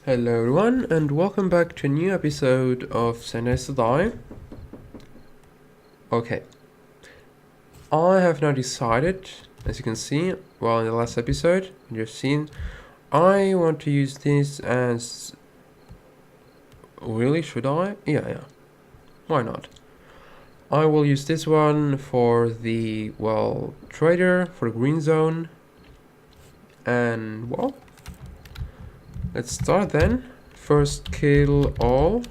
Hello everyone and welcome back to a new episode of Send to Die. Okay, I have now decided, as you can see, well in the last episode, you've seen, I want to use this as... Really, should I? Yeah, why not? I will use this one for the, well, trader, for the Greenzone, and well, let's start then. First kill all.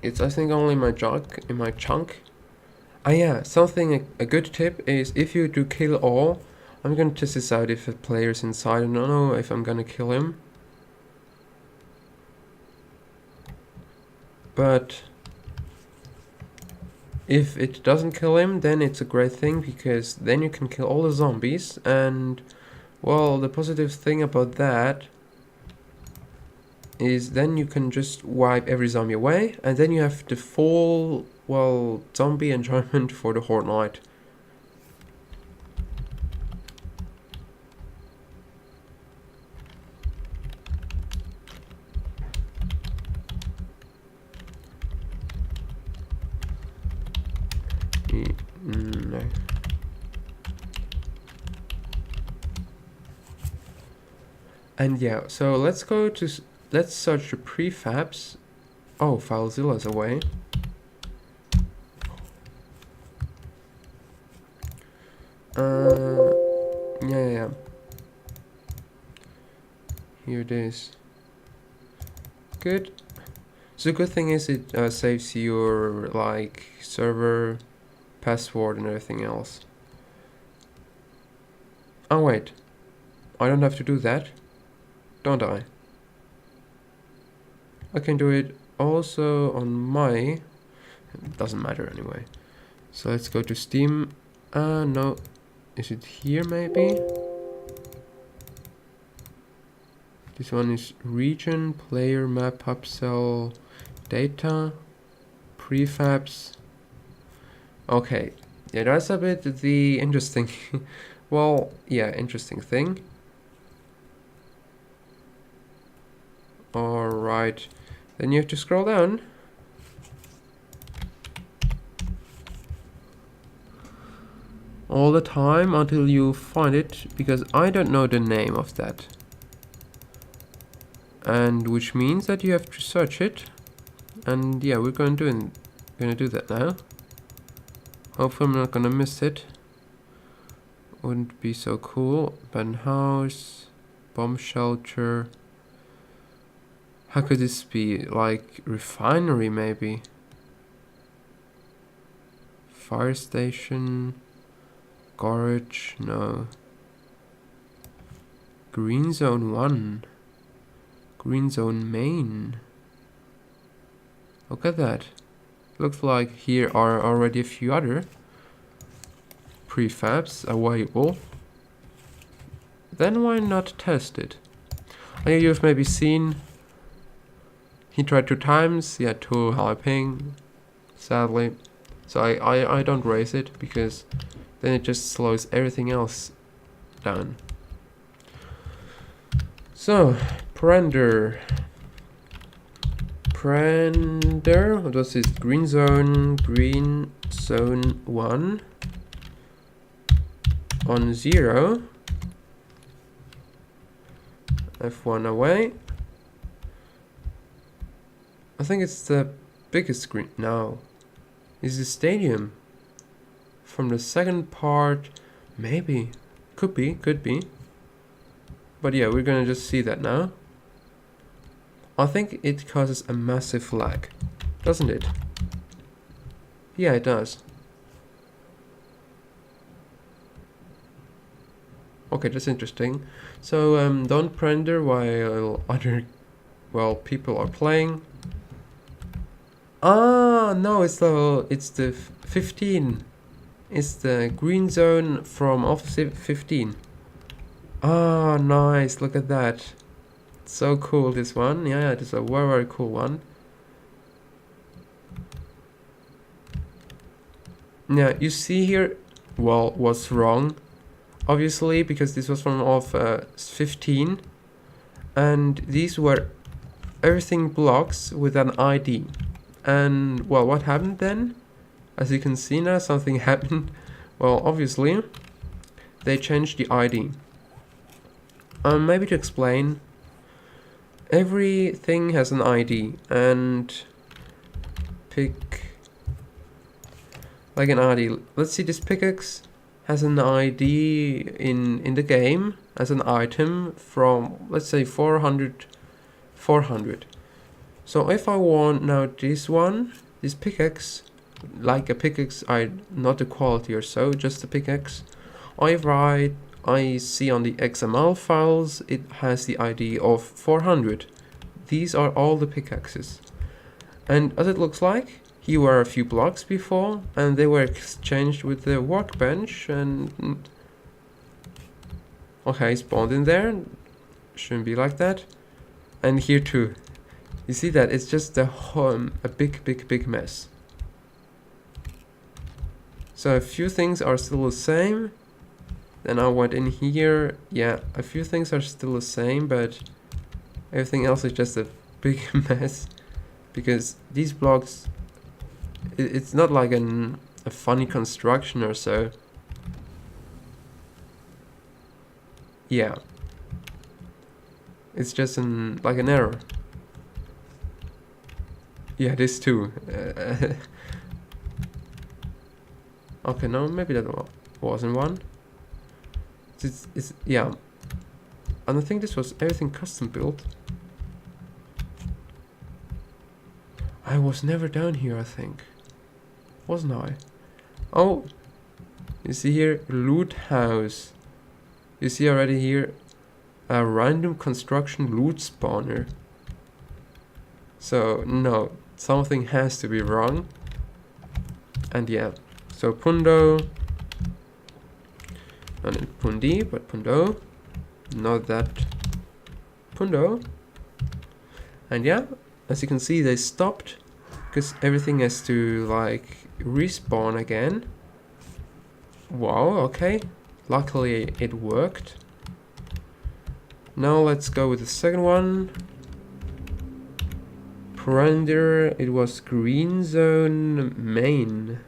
It's I think only in my chunk. Ah yeah, a good tip is if you do kill all, I'm gonna test this out if a player's inside. I don't know if I'm gonna kill him. But if it doesn't kill him, then it's a great thing because then you can kill all the zombies, and well, the positive thing about that is then you can just wipe every zombie away, and then you have the full, well, zombie enjoyment for the Horde Night. No. And yeah, so let's search the prefabs. Oh, FileZilla's away. Yeah. Here it is. Good. So the good thing is it saves your like server password and everything else. Oh wait, I don't have to do that, don't I? I can do it also on my... It doesn't matter anyway. So let's go to Steam. No, is it here maybe? This one is region, player, map, upsell, data, prefabs. Okay, yeah, that's a bit the interesting, well, yeah, interesting thing. Alright, then you have to scroll down. All the time until you find it, because I don't know the name of that. And which means that you have to search it. And yeah, we're gonna do that now. Hopefully I'm not gonna miss it. Wouldn't be so cool. Ban house, bomb shelter. How could this be? Like refinery maybe? Fire station, garage, no. Greenzone 1. Greenzone main. Look at that. Looks like here are already a few other prefabs available. Then why not test it? You've maybe seen he tried 2 times, he had 2 high ping, sadly. So I don't raise it because then it just slows everything else down. So, Prender, what was this? Greenzone 1 on 0. F1 away. I think it's the biggest screen. No. Is the stadium. From the second part, maybe. Could be. But yeah, we're gonna just see that now. I think it causes a massive lag, doesn't it? Yeah, it does. Okay, that's interesting. So don't render while other, well, people are playing. Ah, no, it's the 15. It's the Greenzone from Office 15. Ah, nice, look at that. So cool, this one. Yeah, it is a very cool one. Now, you see here, well, what's wrong? obviously, because this was from of 15, and these were everything blocks with an ID. And well, what happened then? As you can see now, something happened. Well, obviously, they changed the ID. Maybe to explain, everything has an ID, and pick like an ID. Let's see, this pickaxe has an ID in the game as an item from, let's say, 400. So if I want now this one, this pickaxe, like a pickaxe, not the quality or so, just a pickaxe, I see on the XML files it has the ID of 400. These are all the pickaxes. And as it looks like, here were a few blocks before, and they were exchanged with the workbench, and okay, spawned in there. Shouldn't be like that. And here too. You see that? It's just a big mess. So a few things are still the same. Then I went in here. Yeah, a few things are still the same, but everything else is just a big mess. Because these blocks, it's not like a funny construction or so. Yeah. It's just like an error. Yeah, this too. Okay, no, maybe that wasn't one. It's yeah. And I think this was everything custom built. I was never down here, I think. Wasn't I? Oh, you see here, loot house. You see already here, a random construction loot spawner. So, no, something has to be wrong. And yeah, so Pundo. Not in Pundi, but Pundo. Not that Pundo. And yeah, as you can see, they stopped because everything has to like respawn again. Wow, okay. Luckily it worked. Now let's go with the second one. Render, it was Greenzone main.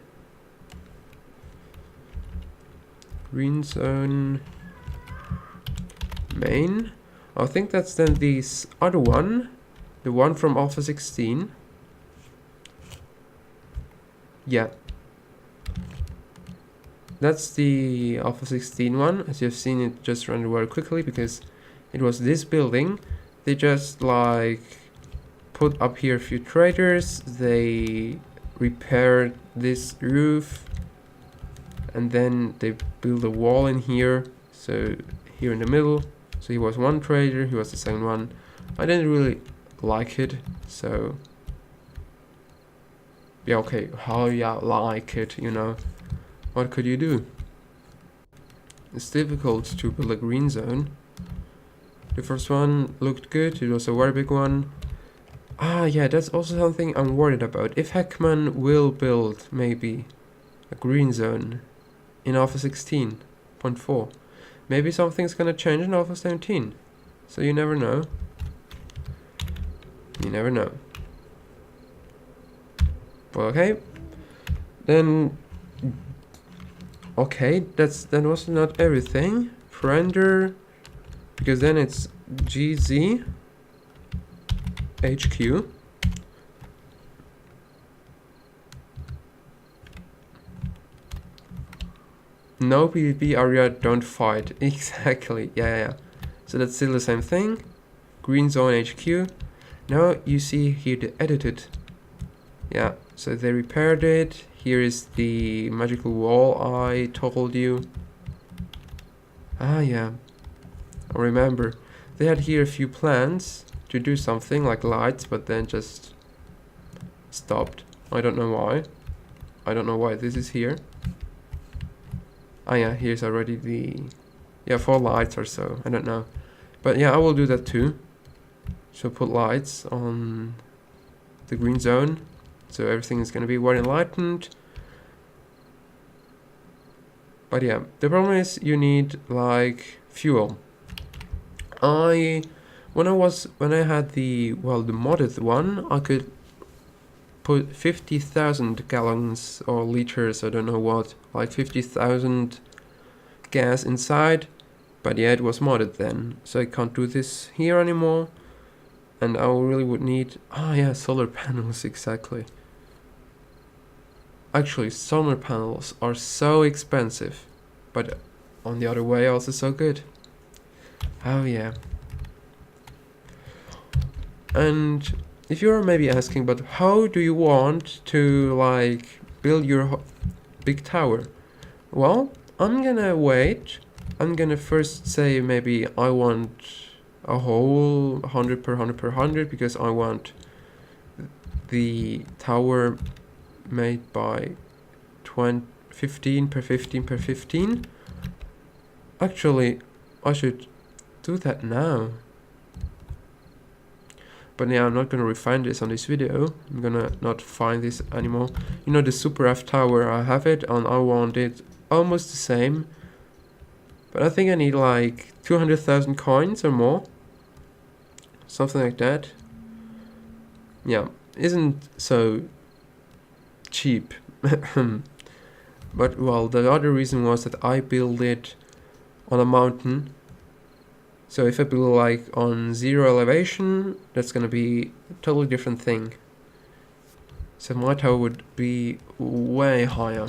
Greenzone main. I think that's then this other one. The one from Alpha 16. Yeah. That's the Alpha 16 one. As you've seen, it just rendered very quickly because it was this building. They just like put up here a few traders. They repaired this roof. And then they built a wall in here. So here in the middle. So he was one trader, he was the second one. I didn't really like it, so yeah, okay, how you like it, you know, what could you do? It's difficult to build a green zone. The first one looked good, it was a very big one. Ah, yeah, that's also something I'm worried about. If Heckman will build maybe a green zone in Alpha 16.4, maybe something's gonna change in Alpha 17. So you never know. You never know. Well, okay. Then okay, that was not everything. Render, because then it's GZ HQ. No PvP area, don't fight. Exactly, yeah. So that's still the same thing. Greenzone HQ. Now you see here the edited. Yeah, so they repaired it. Here is the magical wall I told you. Ah, yeah. I remember. They had here a few plans to do something like lights, but then just stopped. I don't know why. I don't know why this is here. Ah, yeah, here's already the... yeah, 4 lights or so. I don't know. But yeah, I will do that too. So put lights on the green zone. So everything is going to be well enlightened. But yeah, the problem is you need like fuel. When I had the modded one, I could put 50,000 gallons or liters, I don't know what, like 50,000 gas inside. But yeah, it was modded then, so I can't do this here anymore. And I really would need, solar panels, exactly. Actually, solar panels are so expensive, but on the other way also so good. Oh yeah. And if you're maybe asking, but how do you want to like build your big tower? Well, I'm gonna wait. I'm gonna first say maybe I want a whole 100 per 100 per 100 because I want the tower made by 15 per 15 per 15. Actually, I should do that now. But yeah, I'm not gonna refine this on this video. I'm gonna not find this anymore. You know, the Super F tower, I have it and I want it almost the same. But I think I need like 200,000 coins or more. Something like that. Yeah, isn't so cheap. But well, the other reason was that I built it on a mountain. So if I build like on 0 elevation, that's gonna be a totally different thing. So my tower would be way higher.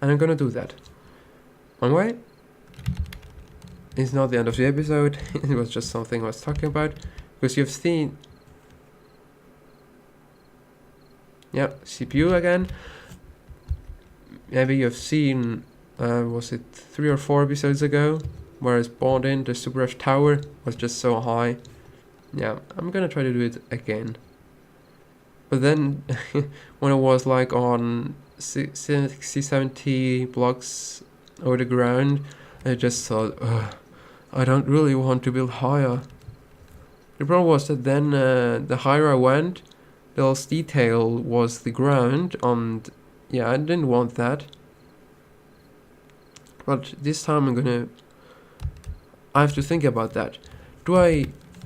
And I'm gonna do that. Anyway, it's not the end of the episode. It was just something I was talking about. Because you've seen... Yeah, CPU again. Maybe you've seen, was it 3 or 4 episodes ago? Where I spawned in, the Super F tower was just so high. Yeah, I'm gonna try to do it again. But then, when I was like on 60, 70 blocks over the ground, I just thought, I don't really want to build higher. The problem was that then, the higher I went, the less detail was the ground, and yeah, I didn't want that. But this time I have to think about that.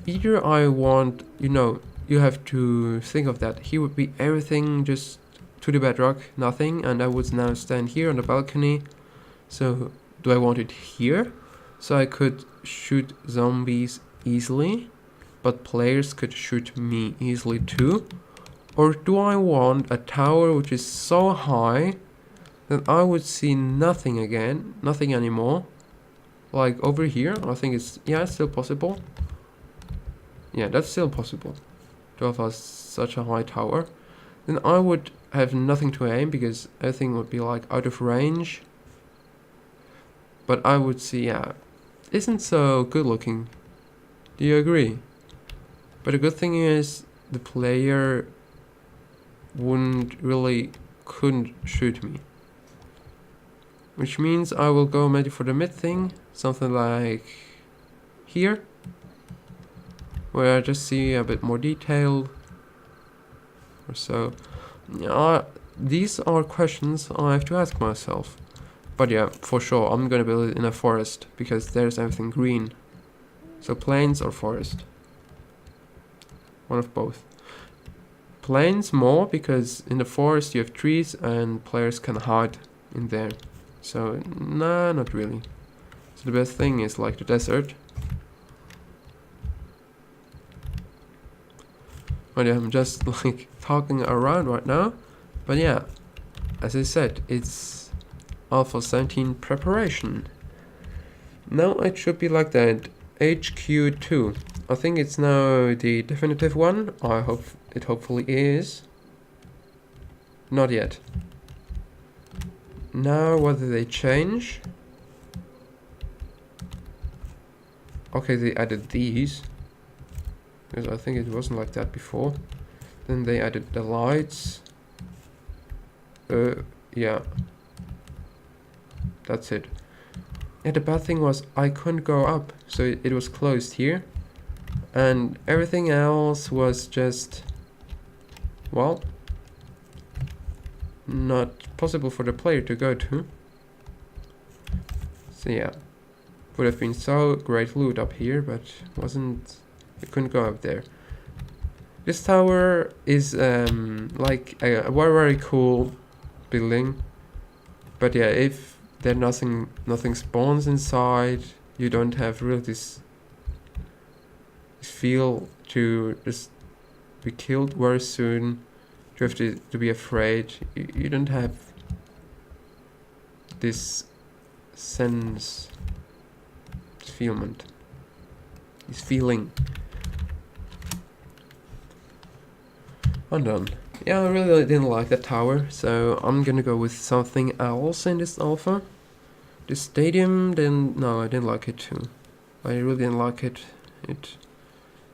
Either I want, you have to think of that. Here would be everything just to the bedrock, nothing, and I would now stand here on the balcony. So, do I want it here? So I could shoot zombies easily, but players could shoot me easily too? Or do I want a tower which is so high that I would see nothing anymore? Like over here, I think it's still possible. Yeah, that's still possible to have such a high tower. Then I would have nothing to aim because everything would be like out of range. But I would see, isn't so good looking. Do you agree? But the good thing is the player couldn't shoot me. Which means I will go maybe for the mid thing, something like here, where I just see a bit more detail or so. These are questions I have to ask myself. But yeah, for sure, I'm gonna build it in a forest, because there's everything green. So plains or forest. One of both. Plains more, because in the forest you have trees and players can hide in there. So, nah, not really. So the best thing is like the desert. But yeah, I'm just like talking around right now. But yeah, as I said, it's Alpha 17 preparation. Now it should be like that. HQ2. I think it's now the definitive one. I hope it hopefully is. Not yet. Now, what did they change? Okay, they added these. Because I think it wasn't like that before. Then they added the lights. Yeah. That's it. Yeah, the bad thing was I couldn't go up. So it was closed here. And everything else was just... not possible for the player to go to. So yeah, would have been so great loot up here, but wasn't. You couldn't go up there. This tower is like a very cool building, but yeah, if there nothing spawns inside, you don't have really this feel to just be killed very soon. You have to be afraid. You don't have this sense, this feeling. I'm done. Yeah, I really didn't like that tower, so I'm gonna go with something else in this alpha. The stadium, no, I didn't like it too. I really didn't like it.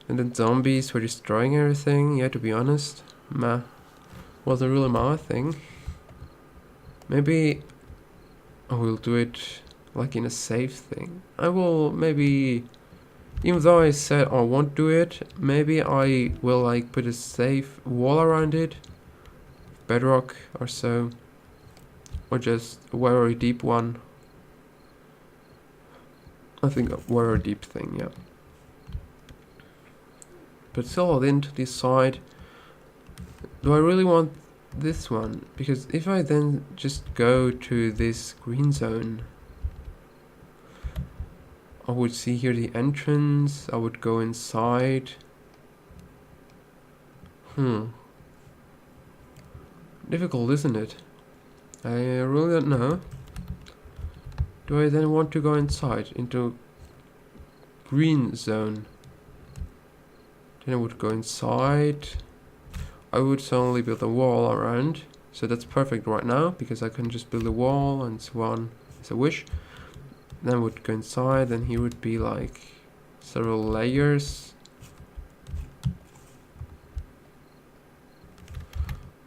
And the zombies were destroying everything. Yeah, to be honest, wasn't really my thing. Maybe I will do it like in a safe thing. I will maybe, even though I said I won't do it, maybe I will like put a safe wall around it, bedrock or so, or just a very deep one. I think a very deep thing, yeah. But still, I didn't decide. Do I really want this one? Because if I then just go to this green zone, I would see here the entrance. I would go inside. Difficult, isn't it? I really don't know. Do I then want to go inside into green zone? Then I would go inside. I would suddenly build a wall around. So that's perfect right now, because I can just build a wall and so on as a wish. Then I would go inside, and here would be like several layers.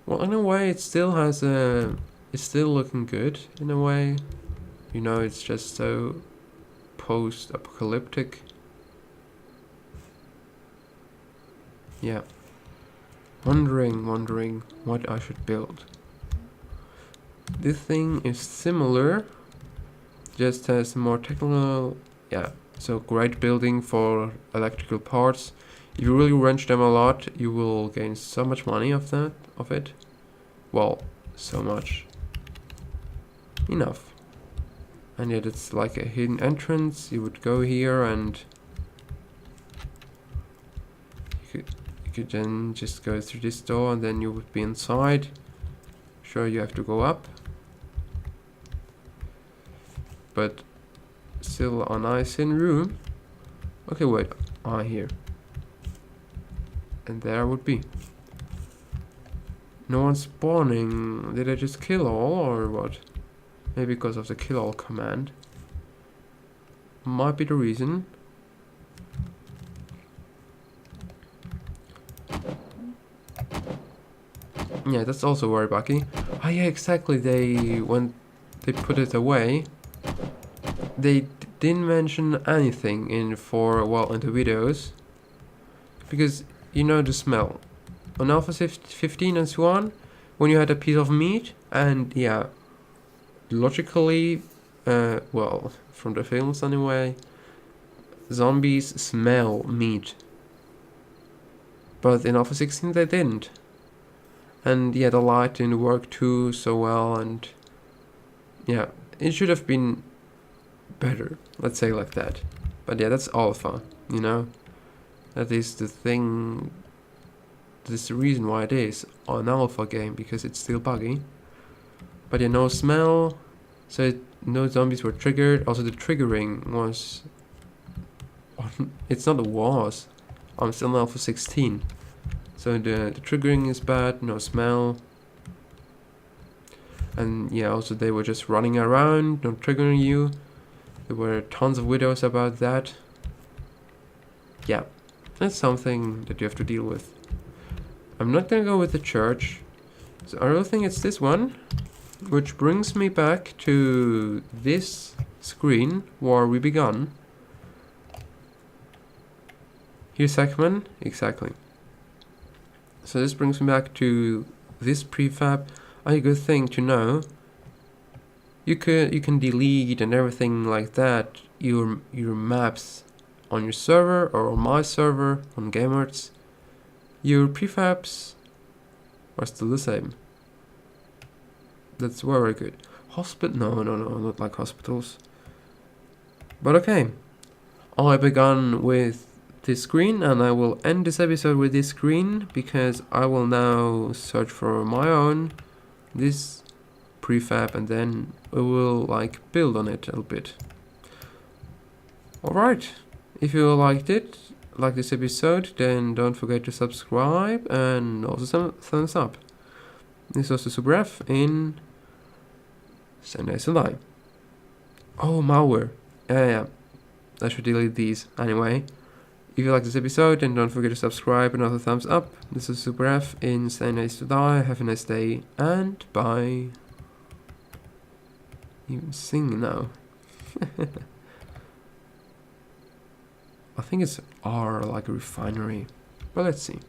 Well, in a way, it still has a. It's still looking good in a way. You know, it's just so post-apocalyptic. Yeah. Wondering what I should build. This thing is similar, just has more technical. Yeah, so great building for electrical parts. If you really wrench them a lot, you will gain so much money of it. Well, so much. Enough. And yet it's like a hidden entrance. You would go here and you could then just go through this door and then you would be inside. Sure, you have to go up. But still a nice hidden room. Okay, wait. Here. And there would be. No one's spawning. Did I just kill all or what? Maybe because of the kill all command. Might be the reason. Yeah, that's also very buggy. Oh yeah, exactly. When they put it away, they didn't mention anything in the videos, because you know the smell on Alpha 15 and so on. When you had a piece of meat, and yeah, logically, well, from the films anyway, zombies smell meat. But in Alpha 16 they didn't. And yeah, the light didn't work too so well, and yeah, it should have been better, let's say like that. But yeah, that's Alpha, you know? That is the thing, that's the reason why it is an Alpha game, because it's still buggy. But yeah, no smell, so no zombies were triggered. Also the triggering was, it's not a was, I'm still in Alpha 16. So the triggering is bad, no smell. And yeah, also they were just running around, not triggering you. There were tons of videos about that. Yeah, that's something that you have to deal with. I'm not gonna go with the church. So I really think it's this one. Which brings me back to this screen where we began. Here's Sackman, exactly. So this brings me back to this prefab. A good thing to know. you can delete and everything like that. Your maps on your server or on my server on GameArts. Your prefabs are still the same. That's very good. No, not like hospitals. But okay, I begun with this screen, and I will end this episode with this screen because I will now search for my own this prefab, and then we will like build on it a little bit. Alright, if you liked it, like this episode, then don't forget to subscribe and also some thumbs up. This was the Super F in 7 Days to Die. Oh, malware. Yeah. I should delete these anyway. If you like this episode, then don't forget to subscribe and also thumbs up. This is Super F in 7 Days to Die. Have a nice day and bye. Even sing now. I think it's R like a refinery, but let's see.